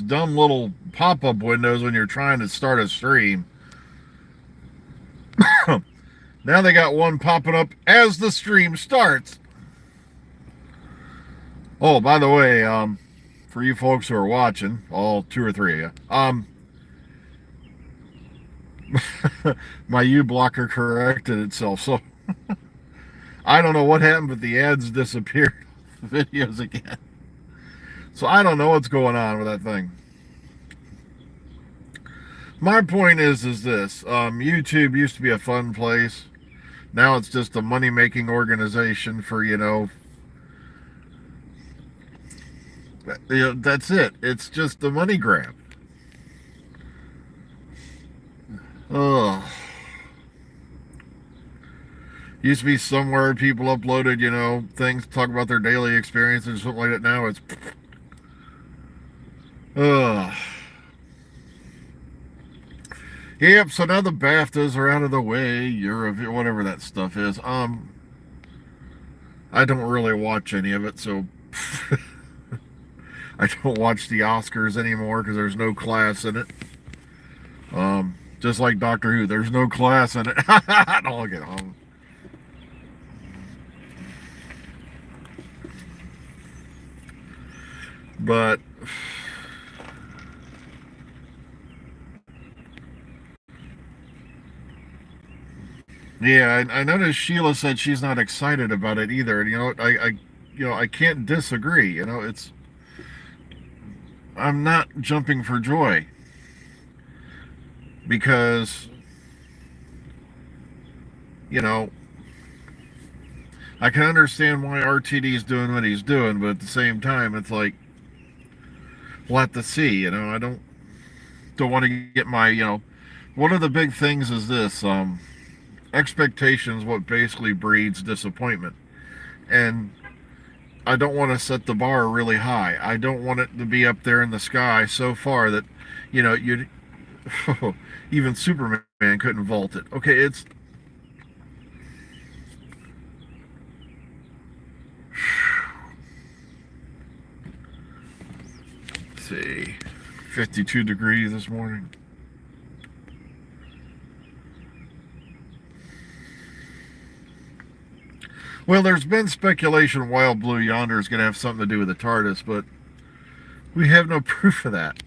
dumb little pop-up windows when you're trying to start a stream. Now they got one popping up as the stream starts. Oh, by the way, for you folks who are watching, all two or three of you, my U blocker corrected itself, so I don't know what happened, but the ads disappeared, the videos again. So I don't know what's going on with that thing. My point is this: YouTube used to be a fun place. Now it's just a money-making organization for that's it. It's just a money grab. Ugh. Used to be somewhere people uploaded, things to talk about their daily experiences or something like that. Now it's ugh. Yep, so now the BAFTAs are out of the way, Eurovision, whatever that stuff is. I don't really watch any of it, so I don't watch the Oscars anymore because there's no class in it. Just like Doctor Who, there's no class in it. I'll get home. But yeah, I noticed Sheila said she's not excited about it either. And I can't disagree. I'm not jumping for joy because you know I can understand why RTD is doing what he's doing, but at the same time, it's like we'll have to see. I don't want to get my one of the big things is this expectations what basically breeds disappointment, and I don't want to set the bar really high. I don't want it to be up there in the sky so far that you even Superman couldn't vault it. Okay, it's let's see, 52 degrees this morning. Well, there's been speculation Wild Blue Yonder is going to have something to do with the TARDIS, but we have no proof of that.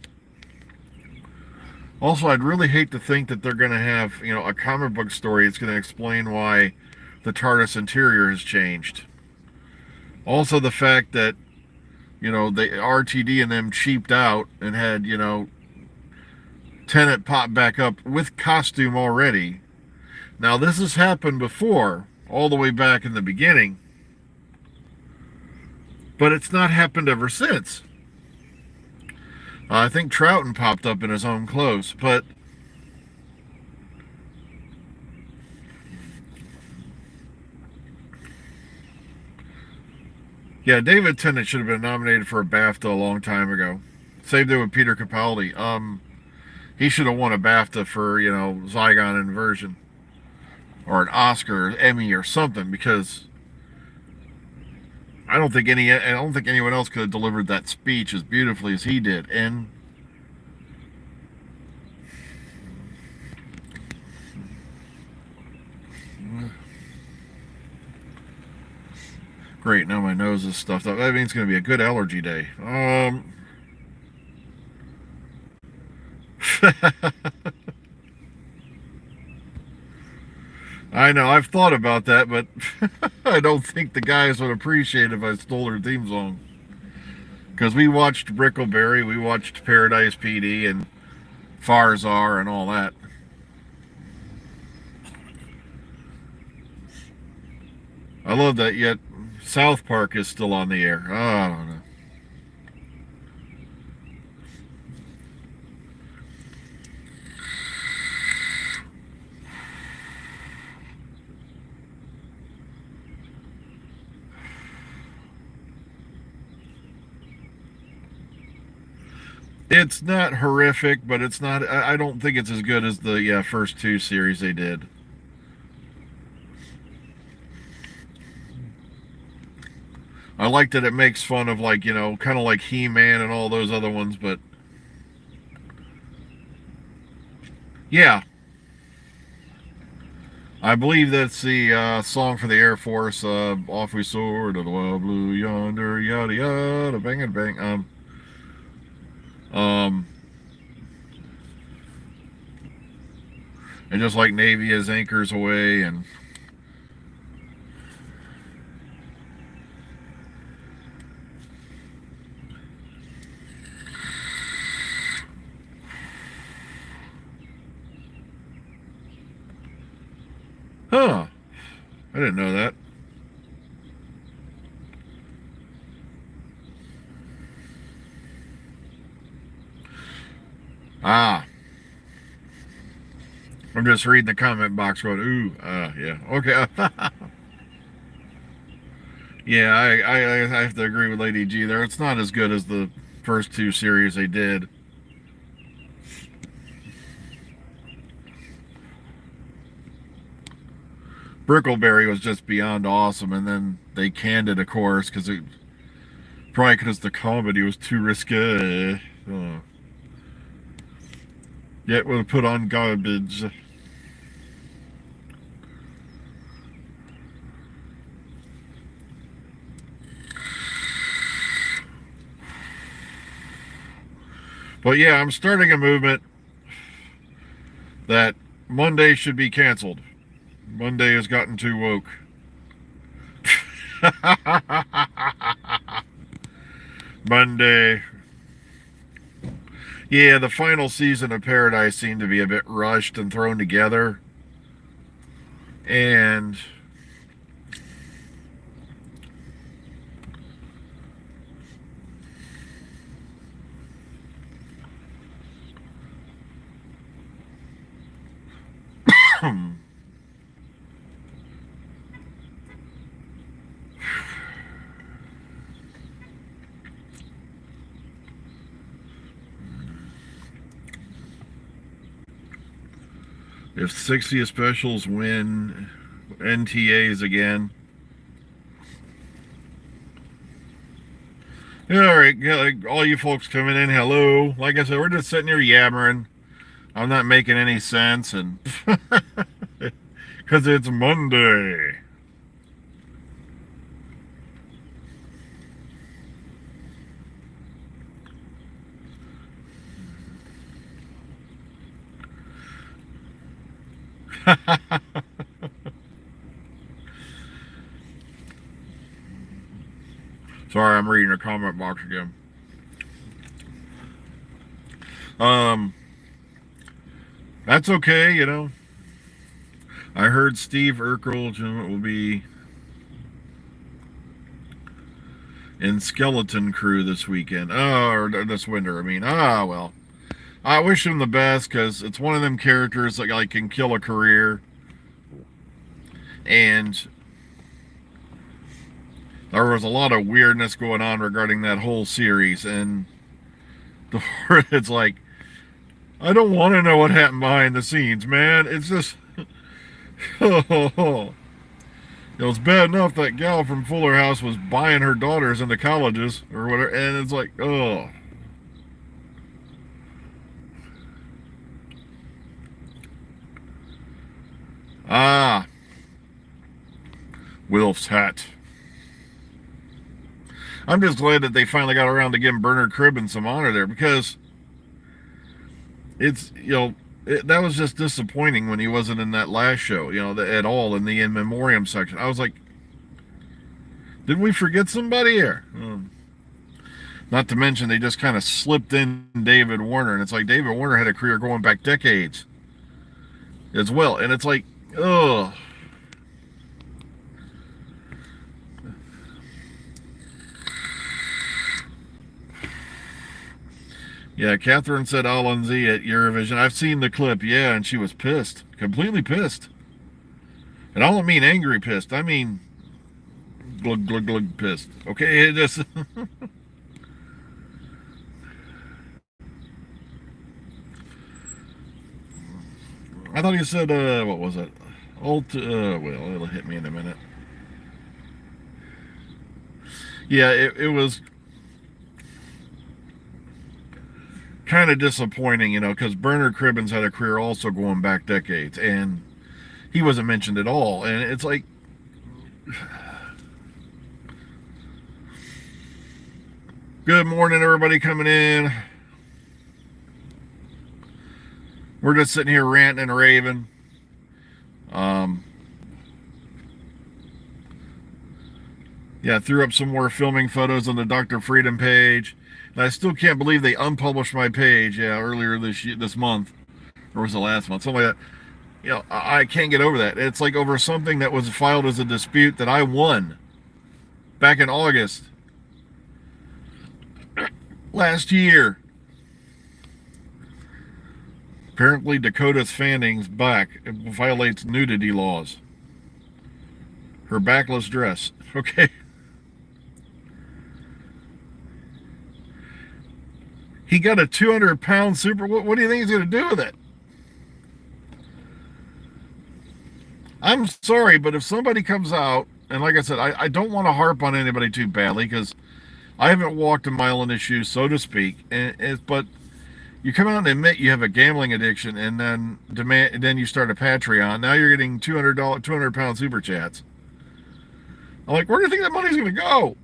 Also, I'd really hate to think that they're going to have, a comic book story that's going to explain why the TARDIS interior has changed. Also, the fact that, the RTD and them cheaped out and had, Tenet pop back up with costume already. Now, this has happened before, all the way back in the beginning, but it's not happened ever since. I think Troughton popped up in his own clothes, but yeah, David Tennant should have been nominated for a BAFTA a long time ago. Same thing with Peter Capaldi. He should have won a BAFTA for Zygon Inversion, or an Oscar, or Emmy, or something, because I don't think anyone else could have delivered that speech as beautifully as he did. And great, now my nose is stuffed up. That means it's going to be a good allergy day. I know, I've thought about that, but I don't think the guys would appreciate if I stole their theme song. Because we watched Brickleberry, we watched Paradise PD, and Farzar, and all that. I love that, yet South Park is still on the air. Oh, I don't know. It's not horrific, but it's not. I don't think it's as good as the first two series they did. I like that it makes fun of kind of like He-Man and all those other ones, but Yeah, I believe that's the song for the Air Force. Off we soar to the wild blue yonder, yada yada, bang and bang. Um, and just like Navy has anchors away, and huh, I didn't know that. Ah, I'm just reading the comment box going, ooh, yeah, okay. Yeah, I have to agree with Lady G there. It's not as good as the first two series they did. Brickleberry was just beyond awesome, and then they canned it, of course, probably because the comedy was too risque. Yet would have put on garbage. But yeah, I'm starting a movement that Monday should be canceled. Monday has gotten too woke. Monday. Yeah, the final season of Paradise seemed to be a bit rushed and thrown together. And if 60 specials win NTAs again. All right, yeah, like all you folks coming in, hello. Like I said, we're just sitting here yammering. I'm not making any sense, and because it's Monday. Sorry, I'm reading a comment box again. Um, that's okay, you know. I heard Steve Urkel will be in Skeleton Crew this weekend. Oh, or this winter. I mean, well. I wish him the best because it's one of them characters that like can kill a career. And there was a lot of weirdness going on regarding that whole series, and it's like I don't want to know what happened behind the scenes, man. It's just it was bad enough that gal from Fuller House was buying her daughters into colleges or whatever, and it's like, oh. Ah, Wilf's hat. I'm just glad that they finally got around to giving Bernard Cribbin some honor there because it's, that was just disappointing when he wasn't in that last show, at all in the in memoriam section. I was like, did we forget somebody here? Not to mention they just kind of slipped in David Warner, and it's like David Warner had a career going back decades as well, and it's like, ugh. Yeah, Catherine said Alanzi at Eurovision. I've seen the clip, yeah, and she was pissed. Completely pissed. And I don't mean angry pissed. I mean glug glug glug pissed. Okay, it just I thought he said what was it? Well, it'll hit me in a minute. Yeah, it was kind of disappointing, because Bernard Cribbins had a career also going back decades, and he wasn't mentioned at all. And it's like, good morning, everybody coming in. We're just sitting here ranting and raving. Yeah, threw up some more filming photos on the Dr. Freedom page. And I still can't believe they unpublished my page, earlier this month. Or was it last month? Something like that. I can't get over that. It's like over something that was filed as a dispute that I won back in August last year. Apparently, Dakota Fanning's back violates nudity laws. Her backless dress. Okay. He got a 200-pound super. What do you think he's going to do with it? I'm sorry, but if somebody comes out, and like I said, I don't want to harp on anybody too badly because I haven't walked a mile in his shoes, so to speak. But you come out and admit you have a gambling addiction, and then you start a Patreon. Now you're getting $200 super chats. I'm like, where do you think that money's going to go?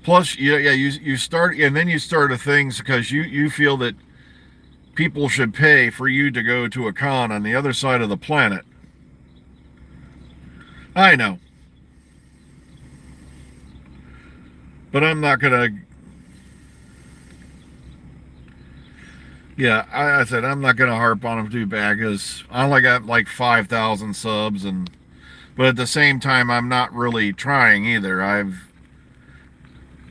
Plus, you start, and then you start a thing because you feel that people should pay for you to go to a con on the other side of the planet. I know. But I'm not going to... Yeah, I said I'm not going to harp on them too bad because I only got like 5,000 subs, but at the same time, I'm not really trying either.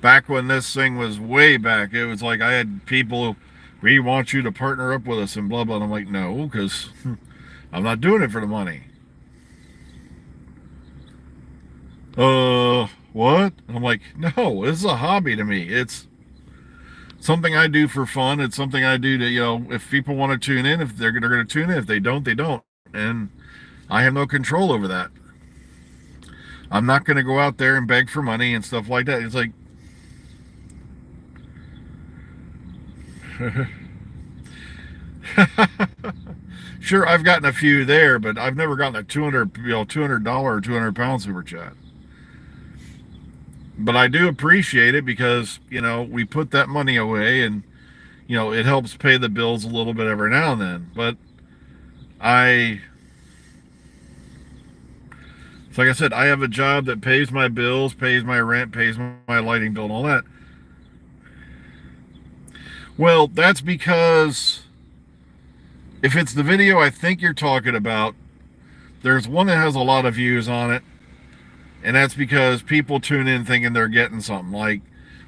Back when this thing was way back, it was like I had people, we want you to partner up with us and blah, blah. And I'm like, no, because I'm not doing it for the money. What? I'm like, no, this is a hobby to me. It's something I do for fun. It's something I do to, if people want to tune in, if they're going to tune in. If they don't, they don't. And I have no control over that. I'm not going to go out there and beg for money and stuff like that. It's like, sure, I've gotten a few there, but I've never gotten a $200 or 200-pound super chat. But I do appreciate it because, we put that money away and, it helps pay the bills a little bit every now and then. But like I said, I have a job that pays my bills, pays my rent, pays my lighting bill and all that. Well, that's because if it's the video I think you're talking about, there's one that has a lot of views on it, and that's because people tune in thinking they're getting something. Like,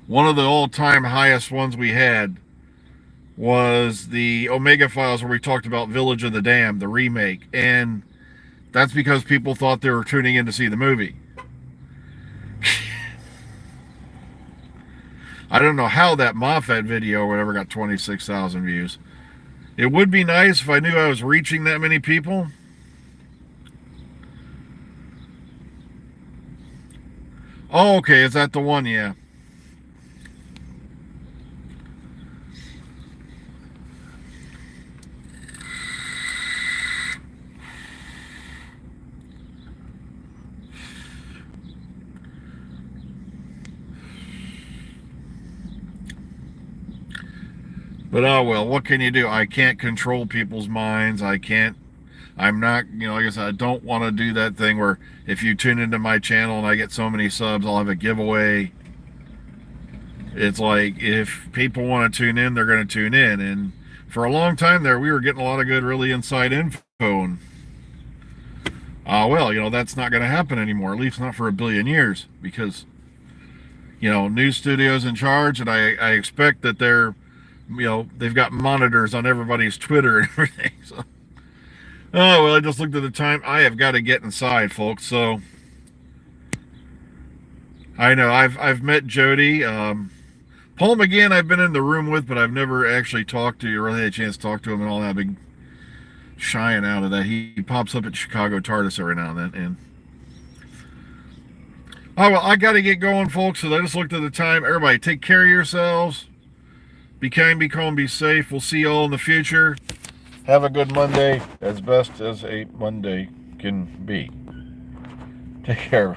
one of the all-time highest ones we had was the Omega Files, where we talked about Village of the Damned, the remake, and that's because people thought they were tuning in to see the movie. I don't know how that Moffat video or whatever got 26,000 views. It would be nice if I knew I was reaching that many people. Oh, okay, is that the one? Yeah. But oh well, what can you do? I can't control people's minds. I'm not, like I said, I don't want to do that thing where if you tune into my channel and I get so many subs, I'll have a giveaway. It's like, if people want to tune in, they're going to tune in. And for a long time there, we were getting a lot of good, really inside info. And, well, that's not going to happen anymore, at least not for a billion years, because, news studios in charge, and I expect that they've got monitors on everybody's Twitter and everything. So, oh, well, I just looked at the time. I have got to get inside, folks. So, I know I've met Jody. Paul McGann I've been in the room with, but I've never actually talked to, or really had a chance to talk to him and all that. Big shying out of that. He pops up at Chicago TARDIS every now and then. And oh, well, I got to get going, folks. So I just looked at the time. Everybody, take care of yourselves. Be kind, be calm, be safe. We'll see you all in the future. Have a good Monday, as best as a Monday can be. Take care.